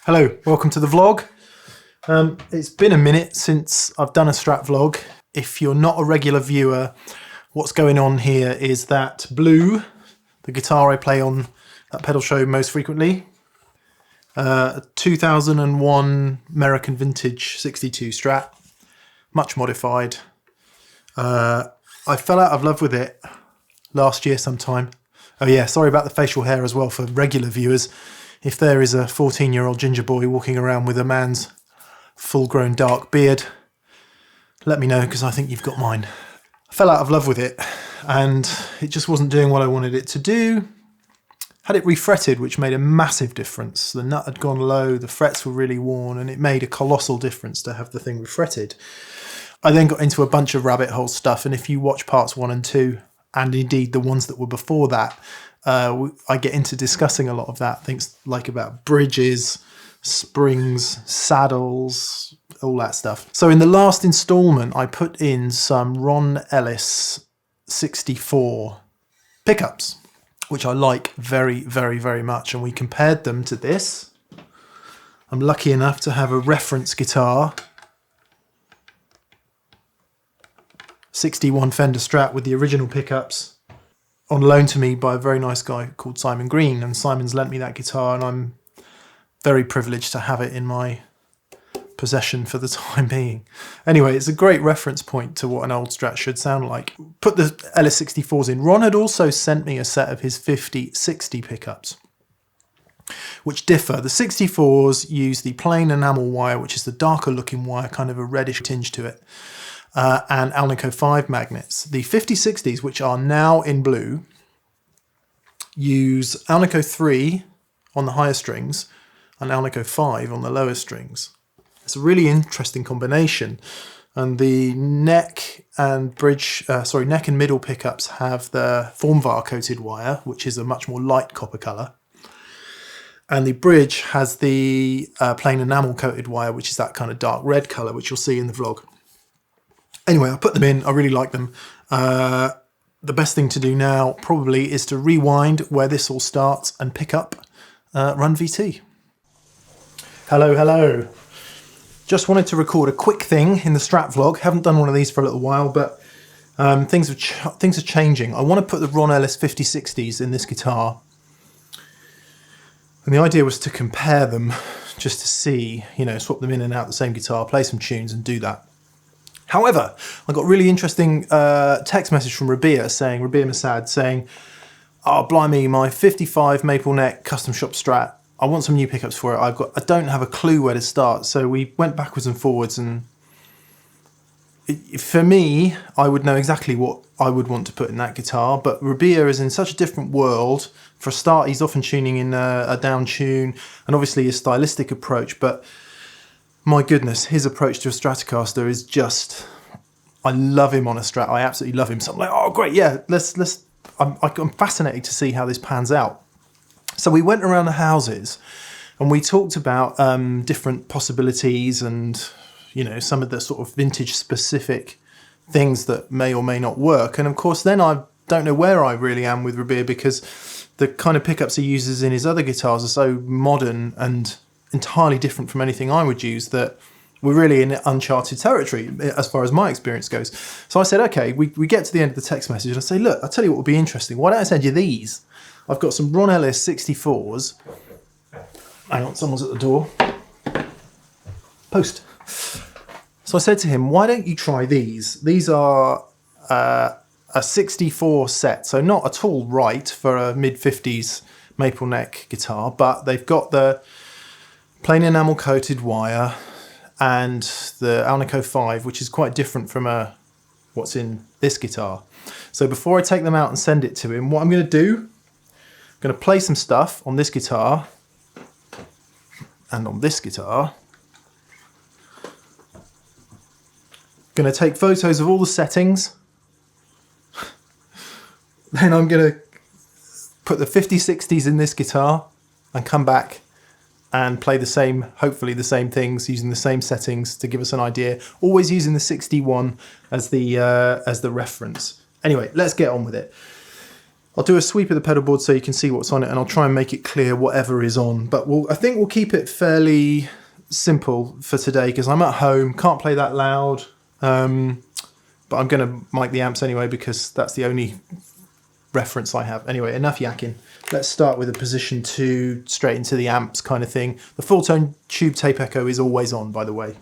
Hello, welcome to the vlog. It's been a minute since I've done a Strat vlog. If you're not a regular viewer, what's going on here is that Blue, the guitar I play on that pedal show most frequently, a 2001 American Vintage 62 Strat, much modified. I fell out of love with it last year sometime. Oh yeah, sorry about the facial hair as well for regular viewers. If there is a 14-year-old ginger boy walking around with a man's full-grown dark beard, let me know because I think you've got mine. I fell out of love with it and it just wasn't doing what I wanted it to do. Had it refretted, which made a massive difference. The nut had gone low, the frets were really worn, and it made a colossal difference to have the thing refretted. I then got into a bunch of rabbit hole stuff, and if you watch parts 1 and 2, and indeed the ones that were before that, I get into discussing a lot of that, things like about bridges, springs, saddles, all that stuff. So in the last installment, I put in some Ron Ellis 64 pickups, which I like very, very, very much. And we compared them to this. I'm lucky enough to have a reference guitar, 61 Fender Strat with the original pickups, on loan to me by a very nice guy called Simon Green, and Simon's lent me that guitar and I'm very privileged to have it in my possession for the time being. Anyway, it's a great reference point to what an old Strat should sound like. Put the Ellis 64s in. Ron had also sent me a set of his 50-60 pickups, which differ. The 64s use the plain enamel wire, which is the darker looking wire, kind of a reddish tinge to it, and Alnico 5 magnets. The 50-60s, which are now in blue, use Alnico 3 on the higher strings and Alnico 5 on the lower strings. It's a really interesting combination. And the neck and neck and middle pickups have the Formvar coated wire, which is a much more light copper colour. And the bridge has the plain enamel coated wire, which is that kind of dark red colour, which you'll see in the vlog. Anyway, I put them in. I really like them. The best thing to do now probably is to rewind where this all starts and pick up Run VT. Hello, hello. Just wanted to record a quick thing in the Strat vlog. Haven't done one of these for a little while, but things are changing. I want to put the Ron Ellis 50-60s in this guitar. And the idea was to compare them just to see, swap them in and out the same guitar, play some tunes and do that. However, I got a really interesting text message from Rabea Masad saying, oh, blimey, my 55 maple neck custom shop Strat, I want some new pickups for it. I don't have a clue where to start. So we went backwards and forwards, and for me, I would know exactly what I would want to put in that guitar, but Rabea is in such a different world. For a start, he's often tuning in a down tune, and obviously his stylistic approach, but my goodness, his approach to a Stratocaster is just, I love him on a Strat. I absolutely love him. So I'm like, oh great, yeah, I'm fascinated to see how this pans out. So we went around the houses and we talked about different possibilities and, some of the sort of vintage specific things that may or may not work. And of course, then I don't know where I really am with Rabea, because the kind of pickups he uses in his other guitars are so modern and entirely different from anything I would use that we're really in uncharted territory as far as my experience goes. So I said, okay, we get to the end of the text message and I say, look, I'll tell you what would be interesting. Why don't I send you these? I've got some Ron Ellis 64s. Hang on, someone's at the door. Post. So I said to him, why don't you try these? These are a 64 set, so not at all right for a mid-50s maple neck guitar, but they've got the plain enamel coated wire and the Alnico 5, which is quite different from what's in this guitar. So before I take them out and send it to him, what I'm going to do, I'm going to play some stuff on this guitar and on this guitar. Going to take photos of all the settings. Then I'm going to put the 50-60s in this guitar and come back and play the same, hopefully the same things, using the same settings to give us an idea. Always using the 61 as the reference. Anyway, let's get on with it. I'll do a sweep of the pedal board so you can see what's on it, and I'll try and make it clear whatever is on. But I think we'll keep it fairly simple for today because I'm at home, can't play that loud. But I'm going to mic the amps anyway because that's the only reference I have. Anyway, enough yakking. Let's start with a position 2 straight into the amps kind of thing. The full tone tube tape echo is always on, by the way.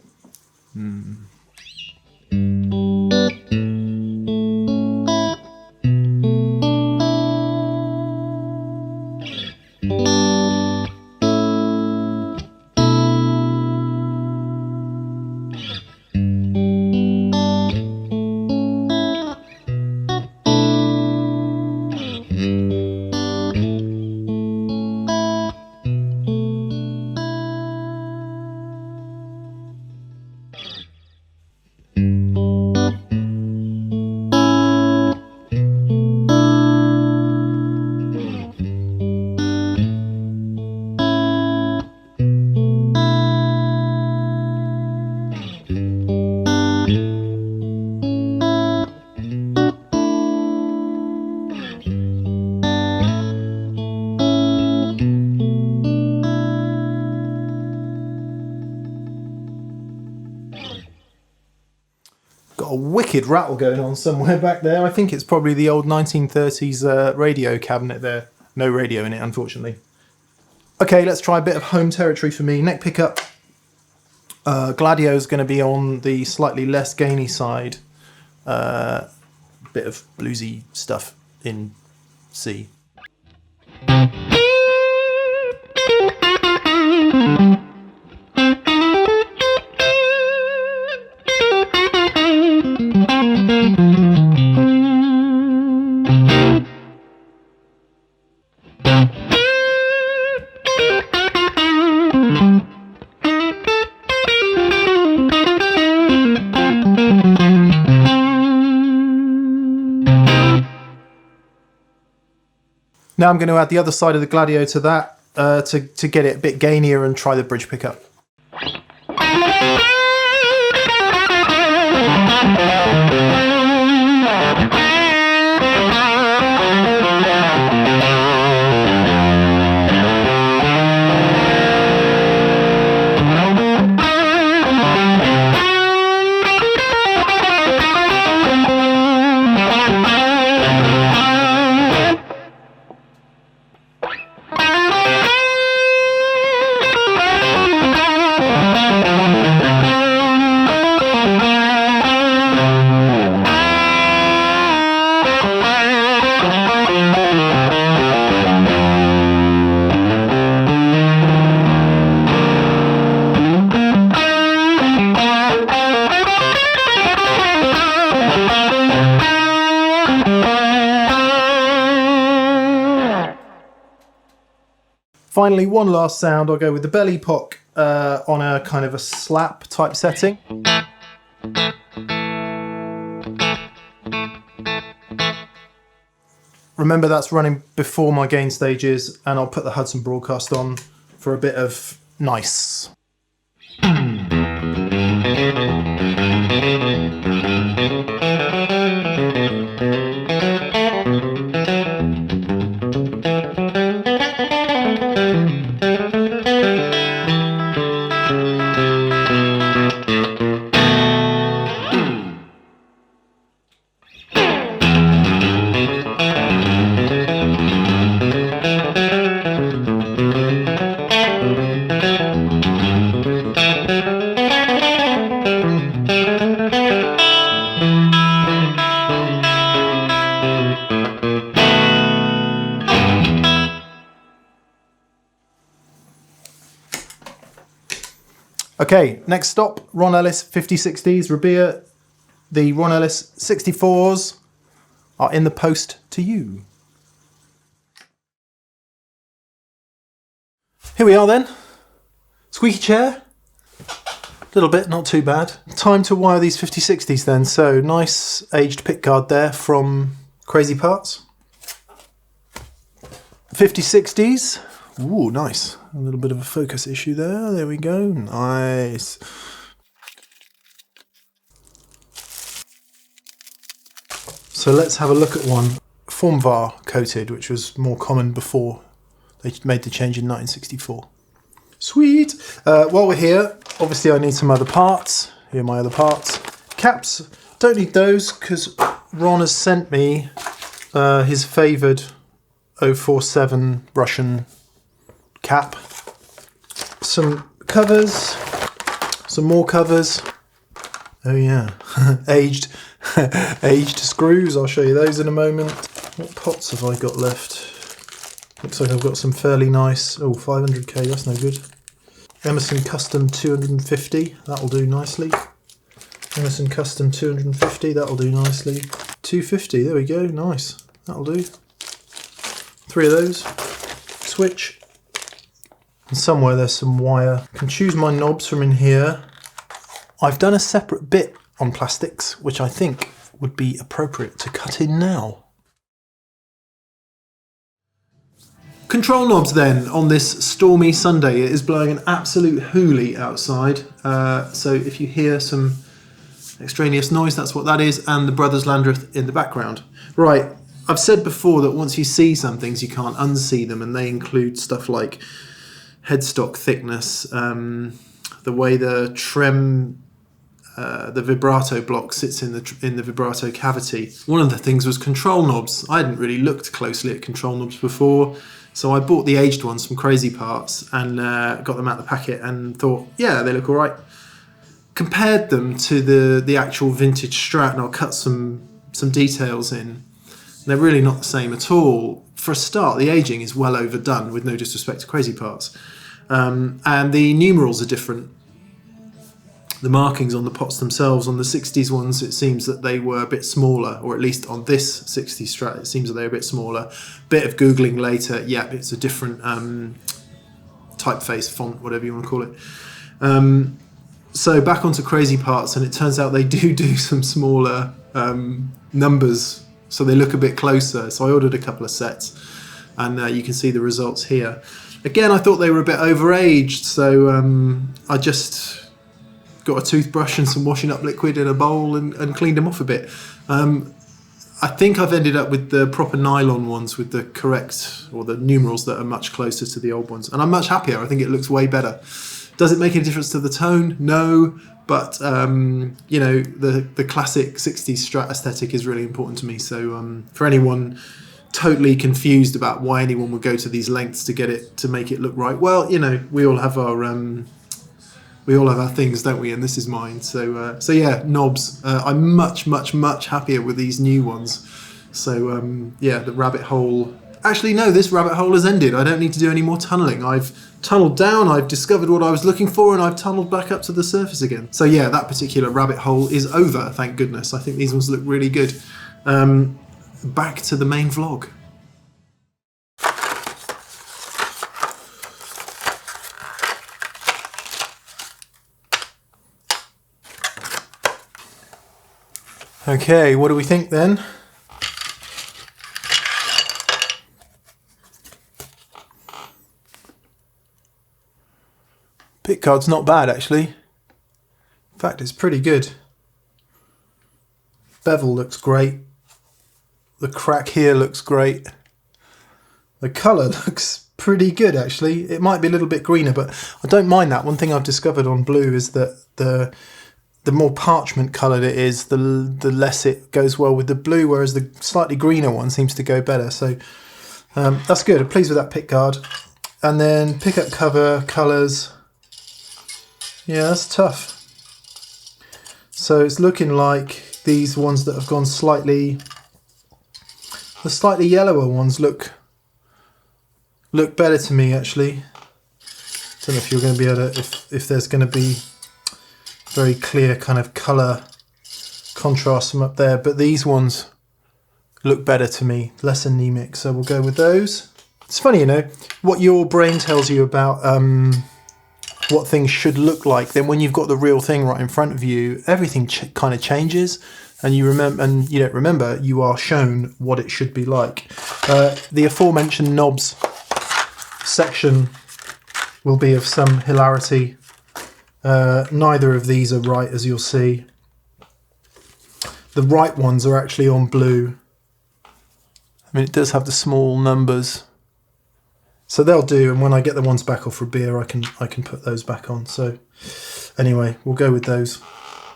Got a wicked rattle going on somewhere back there. I think it's probably the old 1930s radio cabinet there. No radio in it, unfortunately. Okay, let's try a bit of home territory for me. Neck pickup. Gladio is going to be on the slightly less gainy side. Bit of bluesy stuff in C. Now I'm going to add the other side of the Gladio to that to get it a bit gainier and try the bridge pickup. Finally, one last sound. I'll go with the belly pock on a kind of a slap type setting. Remember that's running before my gain stages, and I'll put the Hudson broadcast on for a bit of nice. Okay, next stop, Ron Ellis 5060s, Rabea. The Ron Ellis 64s are in the post to you. Here we are then. Squeaky chair. A little bit, not too bad. Time to wire these 5060s then. So nice aged pickguard there from Crazy Parts. 5060s. Ooh, nice. A little bit of a focus issue there. There we go. Nice. So let's have a look at one. Formvar coated, which was more common before they made the change in 1964. Sweet! While we're here, obviously I need some other parts. Here are my other parts. Caps, don't need those because Ron has sent me his favoured 047 Russian cap. Some covers, some more covers. Oh yeah, aged screws. I'll show you those in a moment. What pots have I got left? Looks like I've got some fairly nice, 500k, that's no good. Emerson Custom 250, that'll do nicely. Emerson Custom 250, that'll do nicely. 250, there we go, nice, that'll do. 3 of those. Switch. And somewhere there's some wire. I can choose my knobs from in here. I've done a separate bit on plastics, which I think would be appropriate to cut in now. Control knobs then on this stormy Sunday. It is blowing an absolute hoolie outside. So if you hear some extraneous noise, that's what that is, and the Brothers Landreth in the background. Right, I've said before that once you see some things you can't unsee them, and they include stuff like headstock thickness, the way the trem, the vibrato block sits in the vibrato cavity. One of the things was control knobs. I hadn't really looked closely at control knobs before, so I bought the aged ones from Crazy Parts and got them out of the packet and thought, yeah, they look all right. Compared them to the actual vintage Strat, and I'll cut some details in. They're really not the same at all. For a start, the aging is well overdone, with no disrespect to Crazy Parts. And the numerals are different. The markings on the pots themselves, on the 60s ones, it seems that they were a bit smaller, or at least on this 60s Strat, it seems that they're a bit smaller. Bit of Googling later, yeah, it's a different typeface, font, whatever you want to call it. So back onto Crazy Parts, and it turns out they do some smaller numbers, so they look a bit closer. So I ordered a couple of sets, and you can see the results here. Again, I thought they were a bit overaged, so I just got a toothbrush and some washing up liquid in a bowl and cleaned them off a bit. I think I've ended up with the proper nylon ones with the correct, or the numerals that are much closer to the old ones, and I'm much happier. I think it looks way better. Does it make any difference to the tone? No, but you know, the classic 60s Strat aesthetic is really important to me. So for anyone totally confused about why anyone would go to these lengths to make it look right, well, you know, we all have our things, don't we? And this is mine. So yeah, knobs. I'm much happier with these new ones. So yeah, the rabbit hole. Actually, no, this rabbit hole has ended. I don't need to do any more tunneling. I've tunneled down, I've discovered what I was looking for, and I've tunneled back up to the surface again. So yeah, that particular rabbit hole is over, thank goodness. I think these ones look really good. Back to the main vlog. Okay, what do we think then? Pickguard's not bad actually. In fact, it's pretty good. Bevel looks great. The crack here looks great. The colour looks pretty good actually. It might be a little bit greener, but I don't mind that. One thing I've discovered on blue is that the more parchment coloured it is, the less it goes well with the blue, whereas the slightly greener one seems to go better. So that's good. I'm pleased with that pickguard. And then pickup cover, colours. Yeah, that's tough. So it's looking like these ones that have gone slightly, the slightly yellower ones look better to me actually. Don't know if you're going to be able to, if there's going to be very clear kind of colour contrast from up there, but these ones look better to me, less anemic, so we'll go with those. It's funny, you know, what your brain tells you about what things should look like, then when you've got the real thing right in front of you, everything kind of changes, and you remember, and you don't remember, you are shown what it should be like. The aforementioned knobs section will be of some hilarity. Neither of these are right, as you'll see. The right ones are actually on blue, I mean, it does have the small numbers, so they'll do. And when I get the ones back off Rabea, I can put those back on. So anyway, we'll go with those.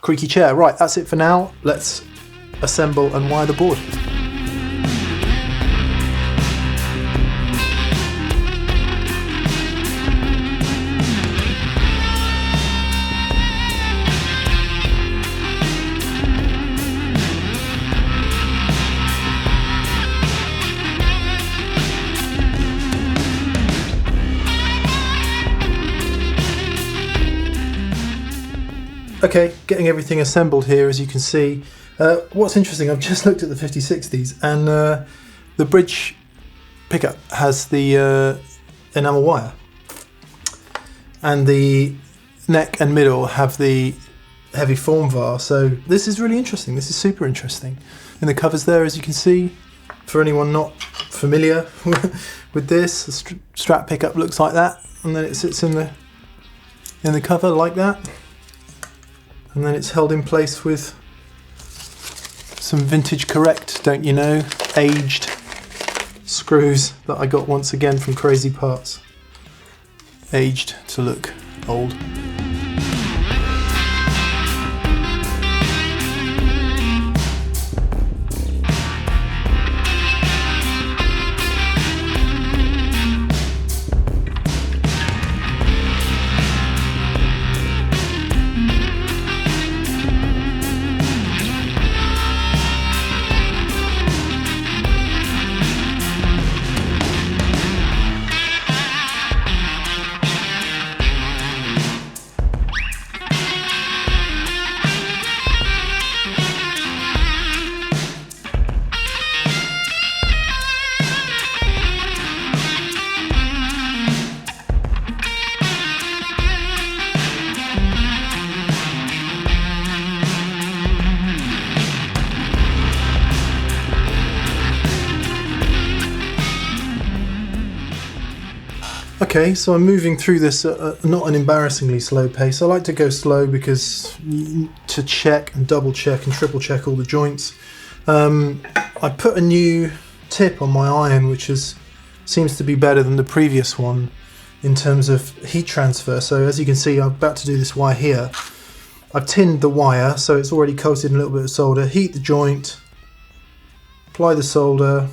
Creaky chair. Right, that's it for now. Let's assemble and wire the board. Okay, getting everything assembled here, as you can see. What's interesting, I've just looked at the 5060s, and the bridge pickup has the enamel wire, and the neck and middle have the heavy form bar. So this is really interesting. This is super interesting. In the covers there, as you can see, for anyone not familiar with this, the Strat pickup looks like that, and then it sits in the cover like that. And then it's held in place with some vintage correct, don't you know, aged screws that I got once again from Crazy Parts. Aged to look old. Okay, so I'm moving through this at not an embarrassingly slow pace. I like to go slow because to check and double check and triple check all the joints. I put a new tip on my iron, which seems to be better than the previous one in terms of heat transfer. So as you can see, I'm about to do this wire here. I've tinned the wire, so it's already coated in a little bit of solder. Heat the joint, apply the solder,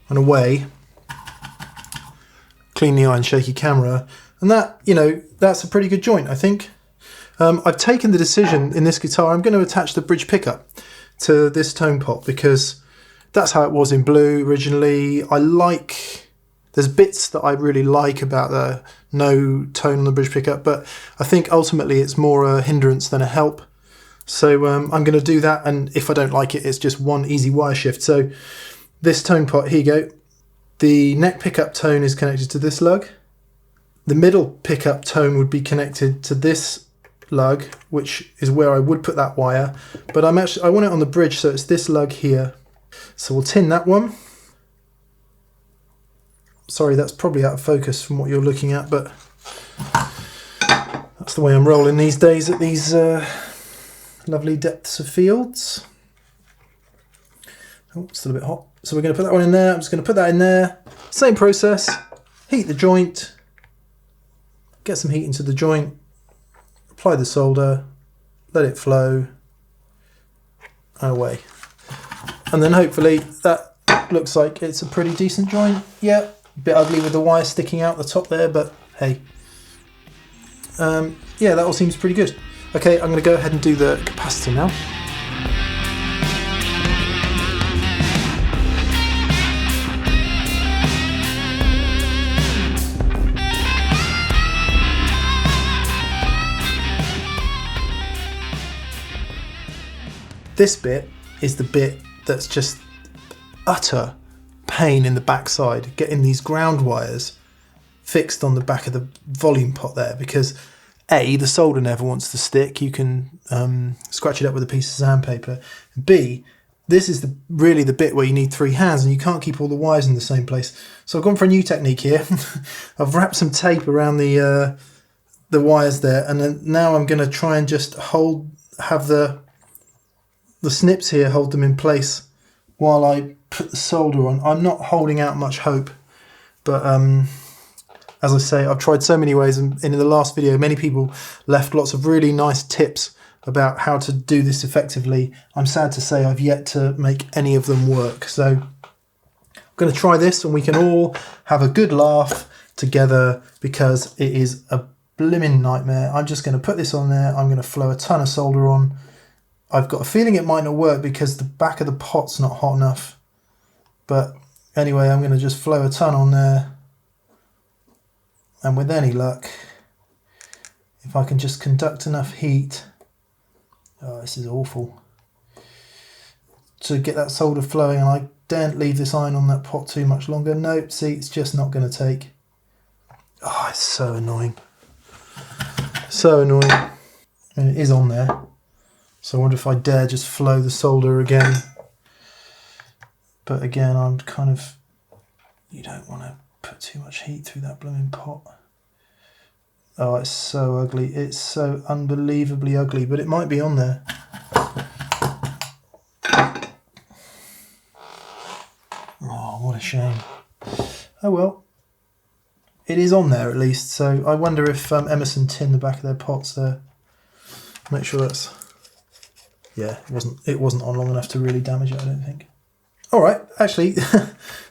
and away. Clean the iron, shaky camera, and that, you know, that's a pretty good joint, I think. I've taken the decision in this guitar, I'm going to attach the bridge pickup to this tone pot because that's how it was in blue originally. There's bits that I really like about the no tone on the bridge pickup, but I think ultimately it's more a hindrance than a help. So I'm going to do that, and if I don't like it, it's just one easy wire shift. So this tone pot, here you go. The neck pickup tone is connected to this lug. The middle pickup tone would be connected to this lug, which is where I would put that wire. But I want it on the bridge, so it's this lug here. So we'll tin that one. Sorry, that's probably out of focus from what you're looking at, but that's the way I'm rolling these days at these lovely depths of fields. Oh, still a bit hot. So we're going to put that one in there. I'm just going to put that in there. Same process. Heat the joint. Get some heat into the joint. Apply the solder. Let it flow. And away. And then hopefully that looks like it's a pretty decent joint. Yeah, a bit ugly with the wire sticking out the top there, but hey. Yeah, that all seems pretty good. Okay, I'm going to go ahead and do the capacitor now. This bit is the bit that's just utter pain in the backside, getting these ground wires fixed on the back of the volume pot there, because A, the solder never wants to stick. You can scratch it up with a piece of sandpaper. B, this is really the bit where you need three hands and you can't keep all the wires in the same place. So I've gone for a new technique here. I've wrapped some tape around the wires there, and then now I'm going to try and just have the snips here, hold them in place while I put the solder on. I'm not holding out much hope, but as I say, I've tried so many ways, and in the last video many people left lots of really nice tips about how to do this effectively. I'm sad to say I've yet to make any of them work, so I'm going to try this and we can all have a good laugh together, because it is a blimmin' nightmare. I'm just going to put this on there. I'm going to flow a ton of solder on. I've got a feeling it might not work because the back of the pot's not hot enough, but anyway, I'm going to just flow a ton on there, and with any luck, if I can just conduct enough heat, oh, this is awful, to get that solder flowing. And I daren't leave this iron on that pot too much longer. Nope, see, it's just not going to take. Oh, it's so annoying. So annoying. And it is on there. So I wonder if I dare just flow the solder again. But again, I'm kind of, you don't want to put too much heat through that blooming pot. Oh, it's so ugly. It's so unbelievably ugly, but it might be on there. Oh, what a shame. Oh well. It is on there at least, so I wonder if Emerson tinned the back of their pots there. Make sure that's... Yeah, it wasn't on long enough to really damage it, I don't think. Alright, actually,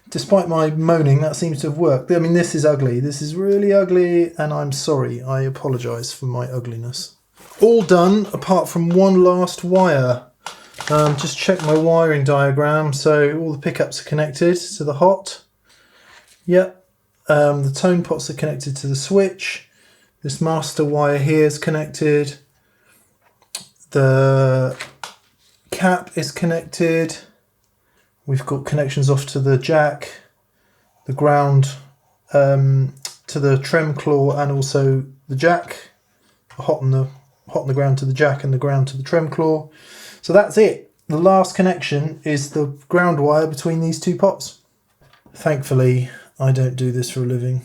despite my moaning, that seems to have worked. I mean, this is ugly. This is really ugly, and I'm sorry. I apologise for my ugliness. All done, apart from one last wire. Just check my wiring diagram. So all the pickups are connected to the hot. Yep. The tone pots are connected to the switch. This master wire here is connected. The cap is connected. We've got connections off to the jack, the ground, to the trem claw, and also the jack. Hot on the ground to the jack and the ground to the trem claw. So that's it. The last connection is the ground wire between these two pots. Thankfully, I don't do this for a living.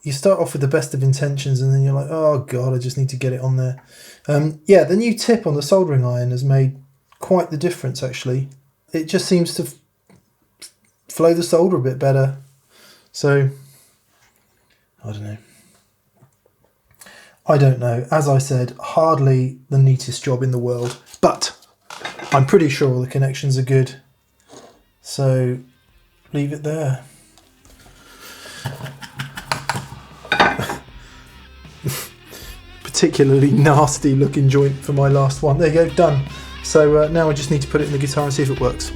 You start off with the best of intentions and then you're like, oh God, I just need to get it on there. Yeah, the new tip on the soldering iron has made quite the difference actually. It just seems to flow the solder a bit better. So, I don't know. As I said, hardly the neatest job in the world, but I'm pretty sure all the connections are good. So, leave it there. Particularly nasty looking joint for my last one. There you go, done. So now I just need to put it in the guitar and see if it works.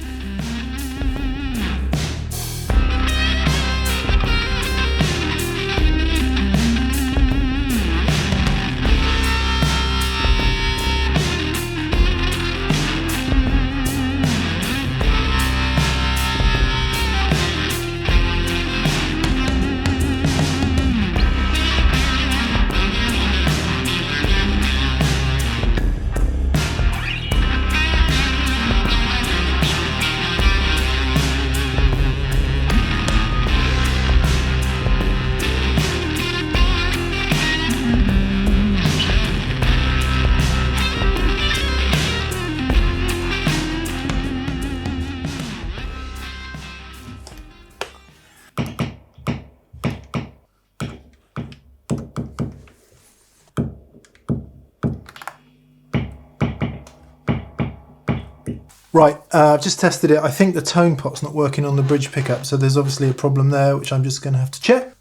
Right, I've just tested it. I think the tone pot's not working on the bridge pickup, so there's obviously a problem there, which I'm just going to have to check.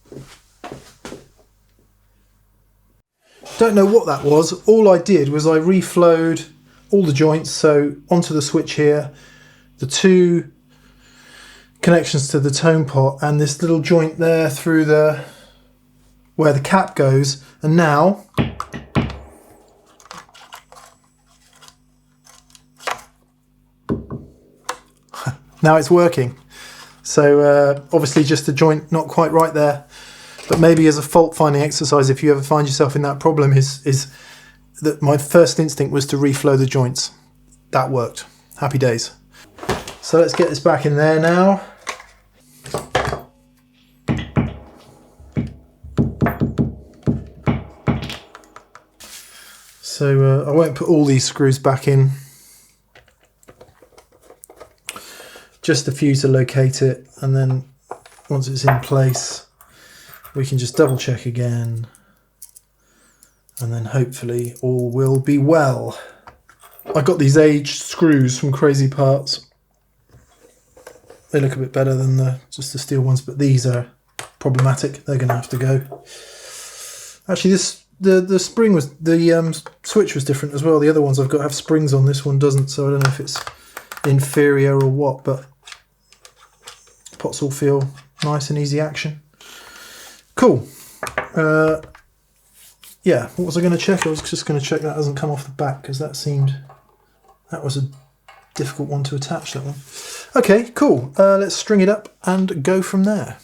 Don't know what that was. All I did was I reflowed all the joints, so onto the switch here, the two connections to the tone pot, and this little joint there through the where the cap goes, and now now it's working. So obviously just the joint not quite right there, but maybe as a fault finding exercise, if you ever find yourself in that problem, is that my first instinct was to reflow the joints. That worked. Happy days. So let's get this back in there now. So I won't put all these screws back in. just a few to locate it, and then once it's in place we can just double check again, and then hopefully all will be well. I got these aged screws from Crazy Parts. They look a bit better than just the steel ones, but these are problematic. They're going to have to go. Actually, the spring was, the switch was different as well. The other ones I've got have springs on, this one doesn't, so I don't know if it's inferior or what, but pots all feel nice and easy action. Cool. Yeah, what was I going to check? I was just going to check that hasn't come off the back, because that was a difficult one to attach, that one. Okay, cool. Let's string it up and go from there.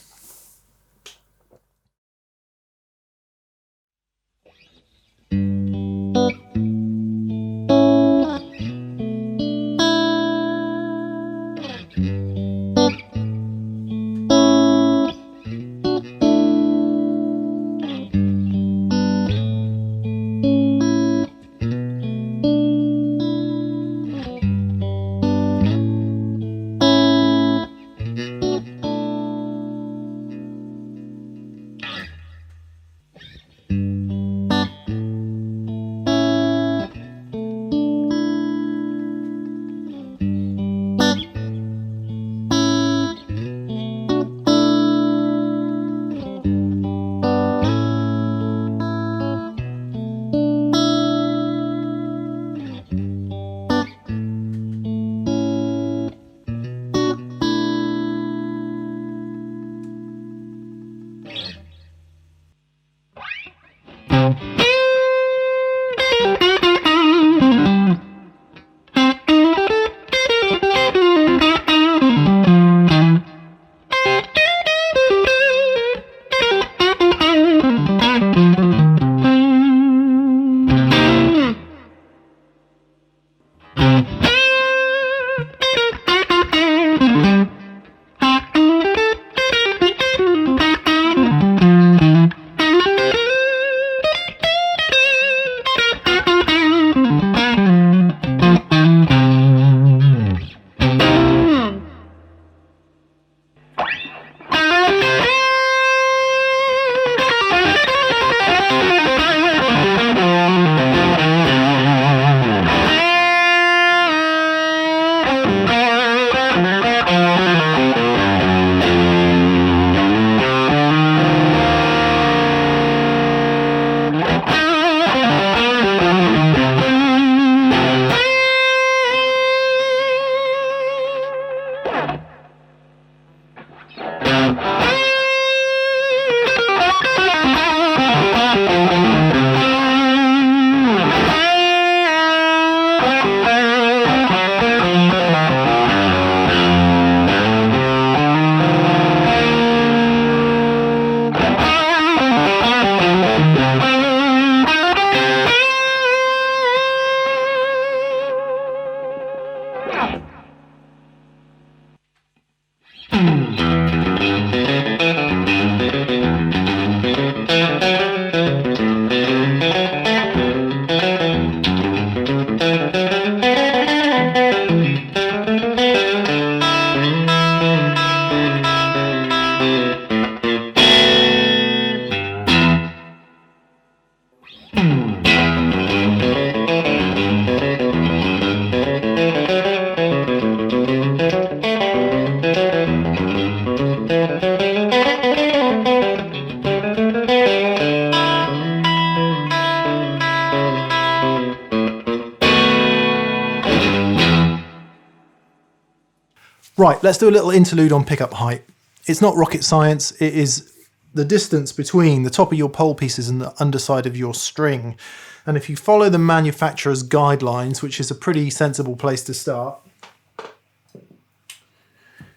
Right, let's do a little interlude on pickup height. It's not rocket science, it is the distance between the top of your pole pieces and the underside of your string. And if you follow the manufacturer's guidelines, which is a pretty sensible place to start,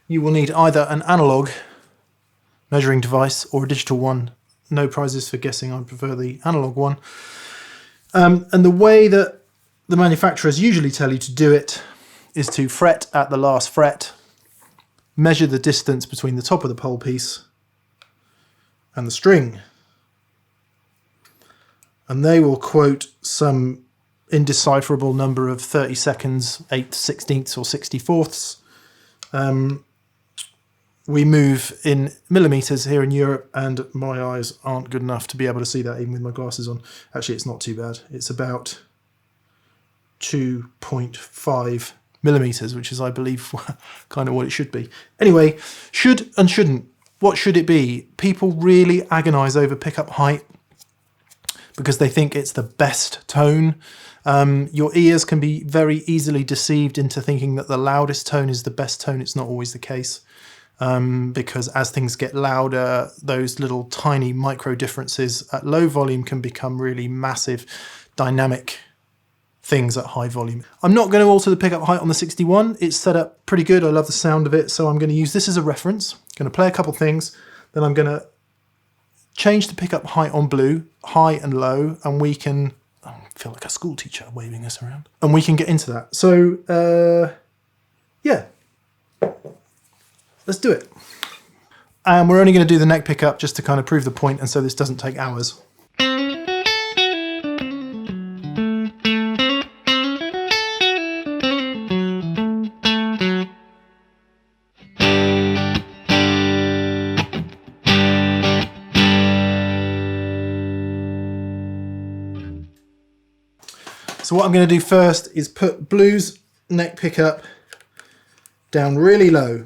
you will need either an analog measuring device or a digital one. No prizes for guessing, I prefer the analog one. And the way that the manufacturers usually tell you to do it is to fret at the last fret, measure the distance between the top of the pole piece and the string. And they will quote some indecipherable number of 30 seconds, 8/16 or 64ths. We move in millimeters here in Europe, and my eyes aren't good enough to be able to see that even with my glasses on. Actually, it's not too bad. It's about 2.5 millimeters, which is, I believe, kind of what it should be. Anyway, should and shouldn't. What should it be? People really agonize over pickup height because they think it's the best tone. Your ears can be very easily deceived into thinking that the loudest tone is the best tone. It's not always the case. Because as things get louder, those little tiny micro differences at low volume can become really massive dynamic things at high volume. I'm not going to alter the pickup height on the 61. It's set up pretty good. I love the sound of it, so I'm going to use this as a reference. I'm going to play a couple things, then I'm going to change the pickup height on Blue, high and low, and we can... I feel like a school teacher waving this around. And we can get into that. So, yeah. Let's do it. And we're only going to do the neck pickup just to kind of prove the point, and so this doesn't take hours. So what I'm going to do first is put Blue's neck pickup down really low.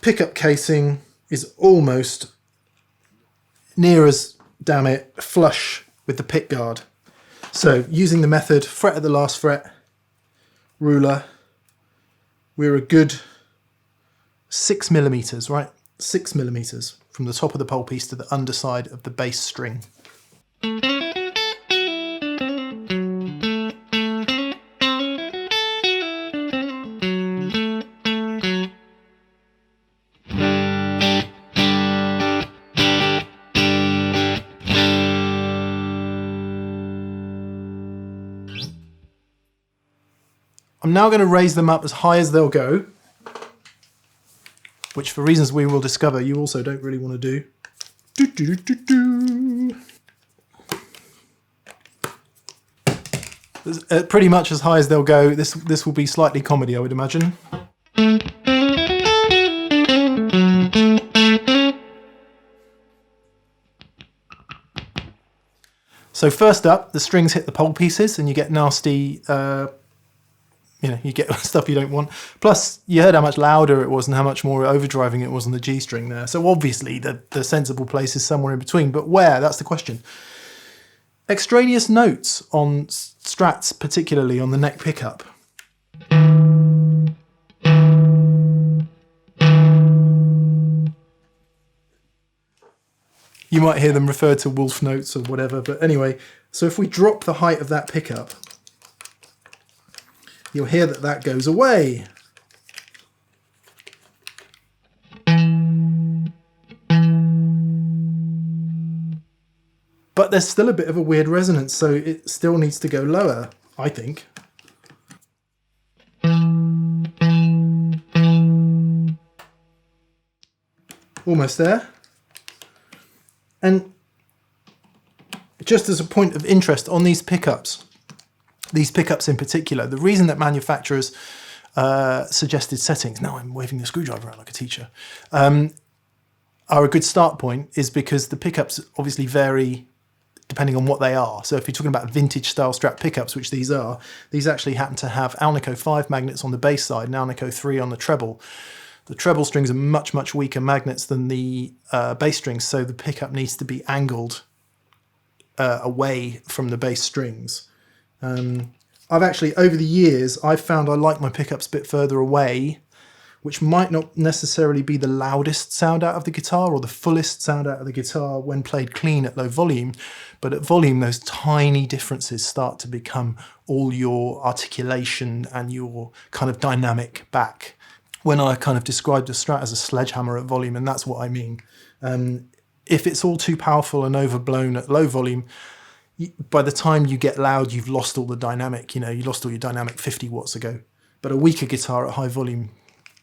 Pickup casing is almost near as, damn it, flush with the pickguard. So using the method, fret at the last fret, ruler, we're a good 6 millimeters, right? 6 millimeters from the top of the pole piece to the underside of the bass string. I'm now going to raise them up as high as they'll go, which for reasons we will discover you also don't really want to do. Pretty much as high as they'll go. This will be slightly comedy, I would imagine. So first up, the strings hit the pole pieces and you get nasty... you get stuff you don't want. Plus, you heard how much louder it was and how much more overdriving it was on the G string there. So obviously the sensible place is somewhere in between. But where? That's the question. Extraneous notes on Strats, particularly on the neck pickup. You might hear them referred to wolf notes or whatever. But anyway, so if we drop the height of that pickup, you'll hear that that goes away. But there's still a bit of a weird resonance, so it still needs to go lower, I think. Almost there. And just as a point of interest on these pickups in particular, the reason that manufacturers suggested settings, now I'm waving the screwdriver around like a teacher, are a good start point is because the pickups obviously vary depending on what they are. So if you're talking about vintage style Strat pickups, which these are, these actually happen to have Alnico 5 magnets on the bass side and Alnico 3 on the treble. The treble strings are much, much weaker magnets than the bass strings, so the pickup needs to be angled away from the bass strings. I've actually, over the years, I've found I like my pickups a bit further away, which might not necessarily be the loudest sound out of the guitar or the fullest sound out of the guitar when played clean at low volume, but at volume those tiny differences start to become all your articulation and your kind of dynamic back. When I kind of described the Strat as a sledgehammer at volume, and that's what I mean. If it's all too powerful and overblown at low volume, by the time you get loud, you've lost all the dynamic, you lost all your dynamic 50 watts ago. But a weaker guitar at high volume,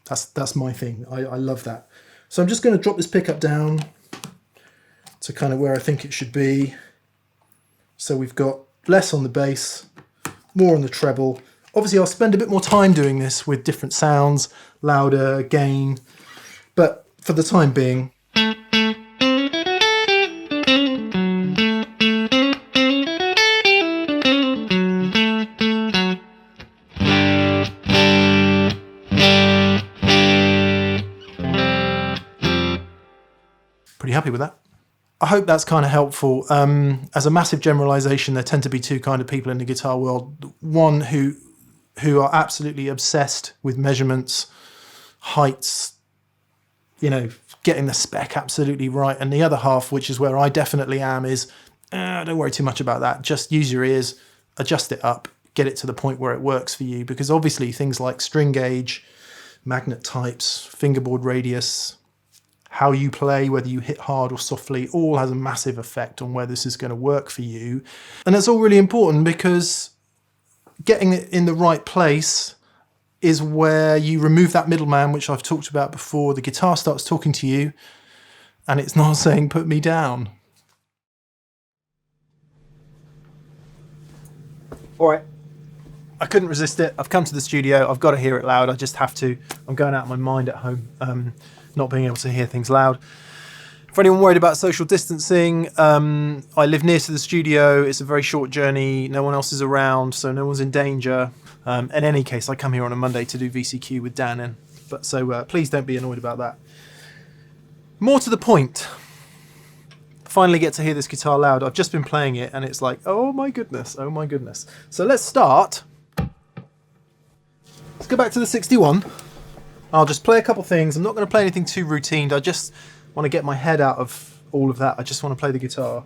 that's my thing. I love that. So I'm just going to drop this pickup down to kind of where I think it should be. So we've got less on the bass, more on the treble. Obviously, I'll spend a bit more time doing this with different sounds, louder, gain, but for the time being, pretty happy with that. I hope that's kind of helpful. As a massive generalization, there tend to be two kind of people in the guitar world. One who are absolutely obsessed with measurements, heights, you know, getting the spec absolutely right. And the other half, which is where I definitely am, is don't worry too much about that. Just use your ears, adjust it up, get it to the point where it works for you. Because obviously things like string gauge, magnet types, fingerboard radius, how you play, whether you hit hard or softly, all has a massive effect on where this is going to work for you. And that's all really important, because getting it in the right place is where you remove that middleman, which I've talked about before. The guitar starts talking to you and it's not saying put me down. All right, I couldn't resist it. I've come to the studio, I've got to hear it loud. I just have to. I'm going out of my mind at home, not being able to hear things loud. For anyone worried about social distancing, I live near to the studio. It's a very short journey. No one else is around, so no one's in danger. In any case, I come here on a Monday to do VCQ with Dan in. But so please don't be annoyed about that. More to the point. Finally get to hear this guitar loud. I've just been playing it and it's like, oh my goodness, oh my goodness. So let's start. Let's go back to the 61. I'll just play a couple things. I'm not going to play anything too routine. I just want to get my head out of all of that. I just want to play the guitar.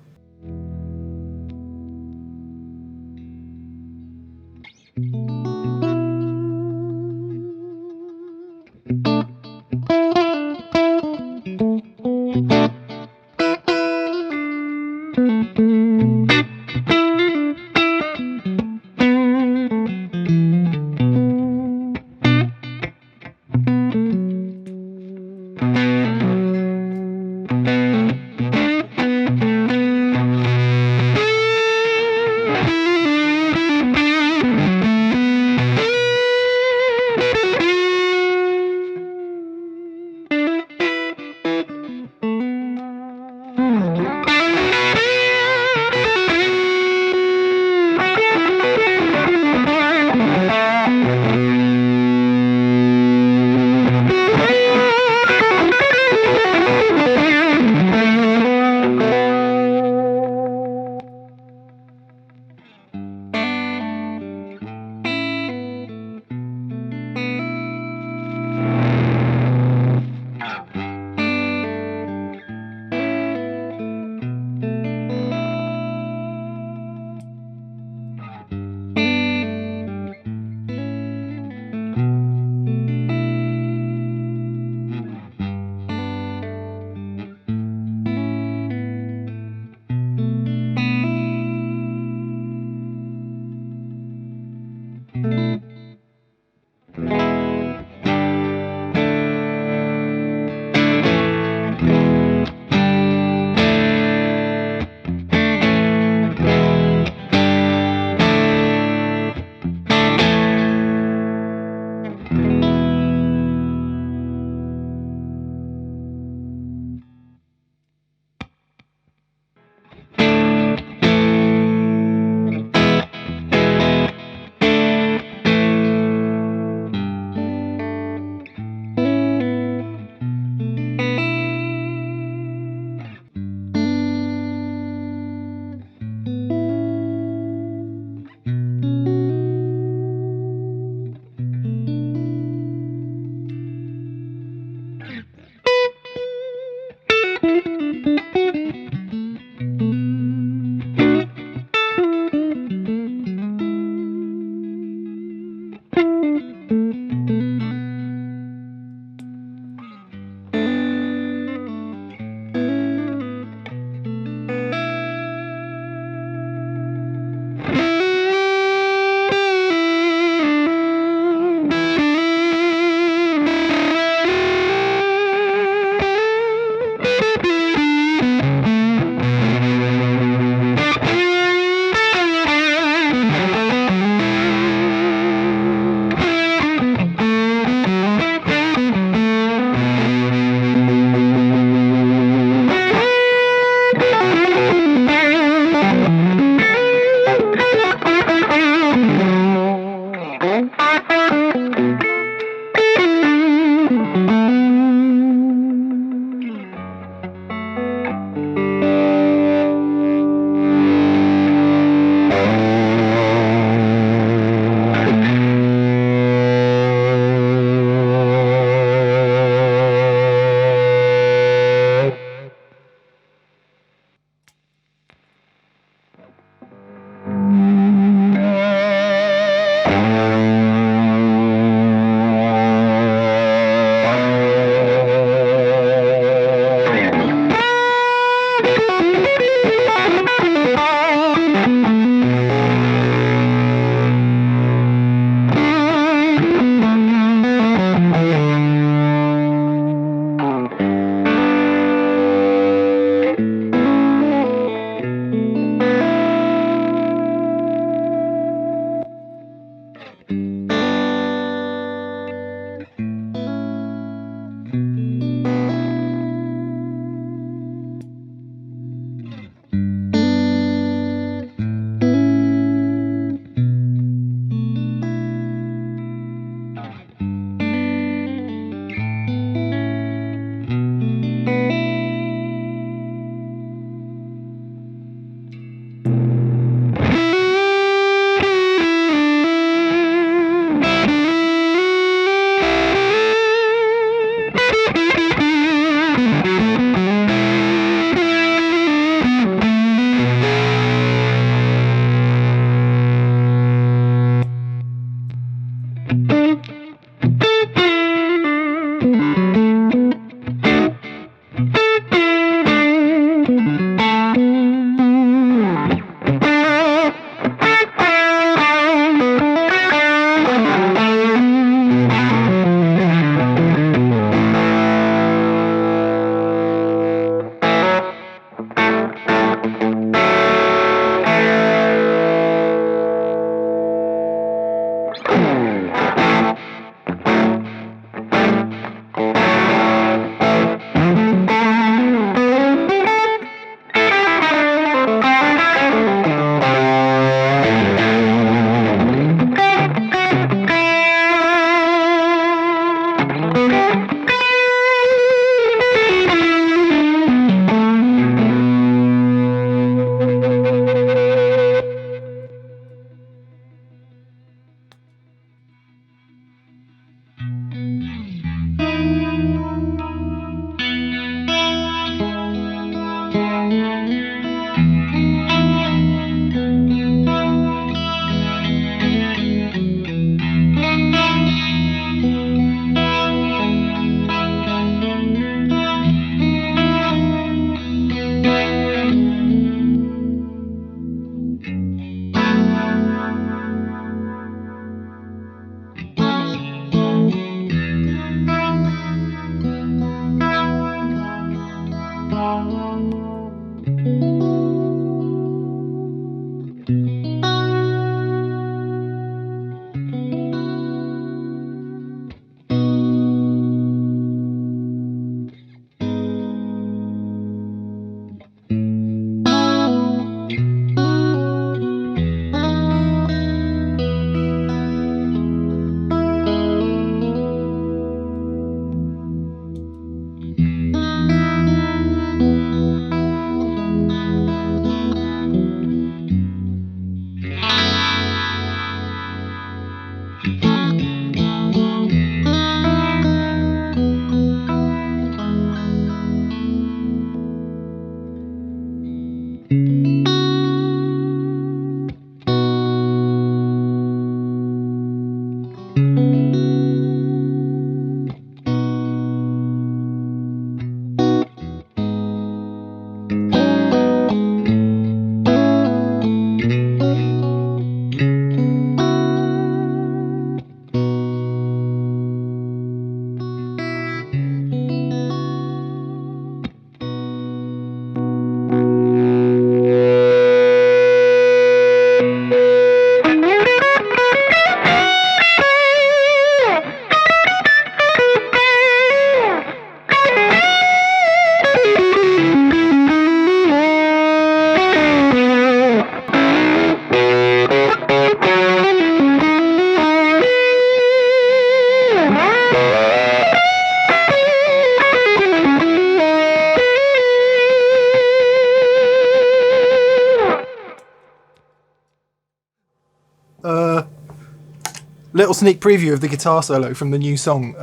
Little sneak preview of the guitar solo from the new song.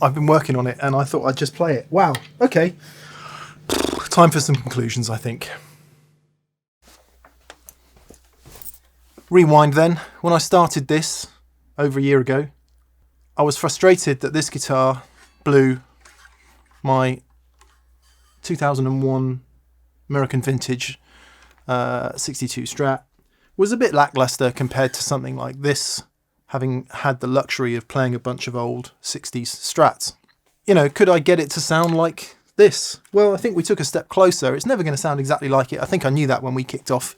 I've been working on it and I thought I'd just play it. Wow, okay. Time for some conclusions, I think. Rewind then. When I started this over a year ago, I was frustrated that this guitar, Blue, my 2001 American Vintage 62 Strat, was a bit lackluster compared to something like this, having had the luxury of playing a bunch of old 60s Strats. You know, could I get it to sound like this? Well, I think we took a step closer. It's never going to sound exactly like it. I think I knew that when we kicked off.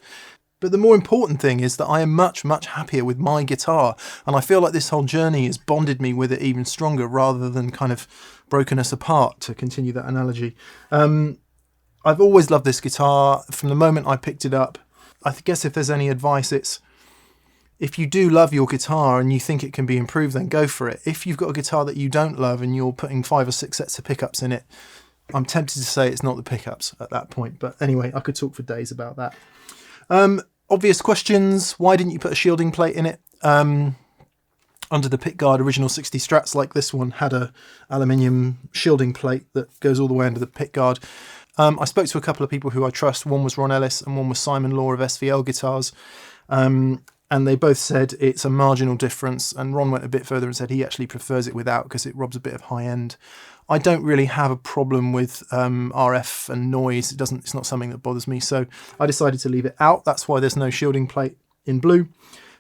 But the more important thing is that I am much, much happier with my guitar. And I feel like this whole journey has bonded me with it even stronger rather than kind of broken us apart, to continue that analogy. I've always loved this guitar from the moment I picked it up. I guess if there's any advice, it's if you do love your guitar and you think it can be improved, then go for it. If you've got a guitar that you don't love and you're putting 5 or 6 sets of pickups in it, I'm tempted to say it's not the pickups at that point. But anyway, I could talk for days about that. Obvious questions. Why didn't you put a shielding plate in it? Under the pickguard original 60 Strats like this one had a aluminium shielding plate that goes all the way under the pickguard. I spoke to a couple of people who I trust. One was Ron Ellis and one was Simon Law of SVL Guitars. And they both said it's a marginal difference. And Ron went a bit further and said he actually prefers it without because it robs a bit of high end. I don't really have a problem with RF and noise. It's not something that bothers me. So I decided to leave it out. That's why there's no shielding plate in Blue.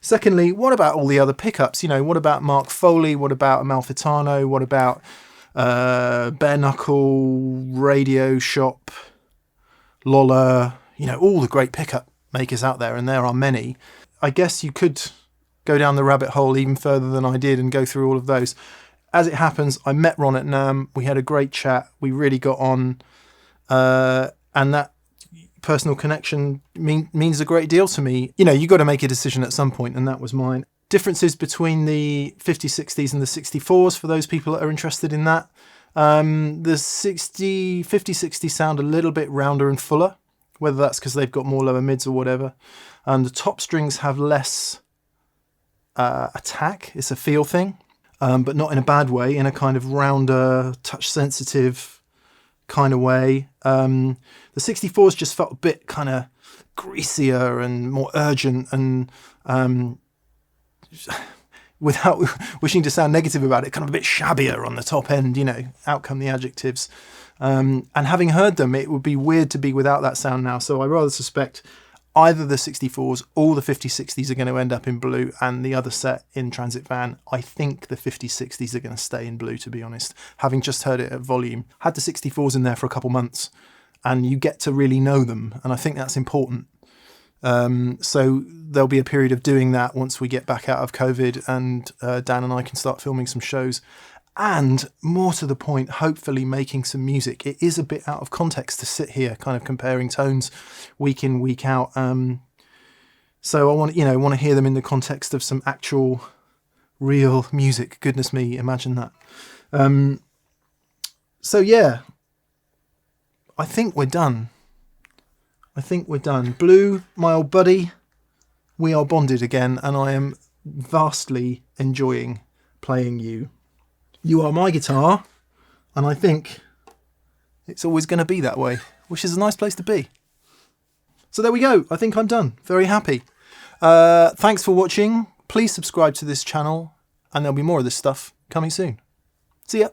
Secondly, what about all the other pickups? You know, what about Mark Foley? What about Amalfitano? What about Bare Knuckle, Radio Shop, Lola? You know, all the great pickup makers out there, and there are many. I guess you could go down the rabbit hole even further than I did and go through all of those. As it happens, I met Ron at NAMM. We had a great chat. We really got on. And that personal connection means a great deal to me. You know, you got to make a decision at some point, and that was mine. Differences between the 50-60s and the 64s for those people that are interested in that. The 50-60 sound a little bit rounder and fuller, whether that's because they've got more lower mids or whatever. And the top strings have less attack. It's a feel thing, but not in a bad way, in a kind of rounder, touch-sensitive kind of way. The 64s just felt a bit kind of greasier and more urgent, and without wishing to sound negative about it, kind of a bit shabbier on the top end, you know, out come the adjectives. And having heard them, it would be weird to be without that sound now. So I rather suspect either the 64s or the 50-60s are going to end up in Blue, and the other set in Transit Van. I think the 50-60s are going to stay in Blue, to be honest. Having just heard it at volume, had the 64s in there for a couple months, and you get to really know them, and I think that's important. So there'll be a period of doing that once we get back out of COVID, and Dan and I can start filming some shows. And more to the point, hopefully making some music. It is a bit out of context to sit here kind of comparing tones week in, week out. So I want to hear them in the context of some actual real music. Goodness me, imagine that. So yeah, I think we're done. Blue, my old buddy, we are bonded again, and I am vastly enjoying playing you. You are my guitar, and I think it's always going to be that way, which is a nice place to be. So there we go. I think I'm done. Very happy. Thanks for watching. Please subscribe to this channel, and there'll be more of this stuff coming soon. See ya.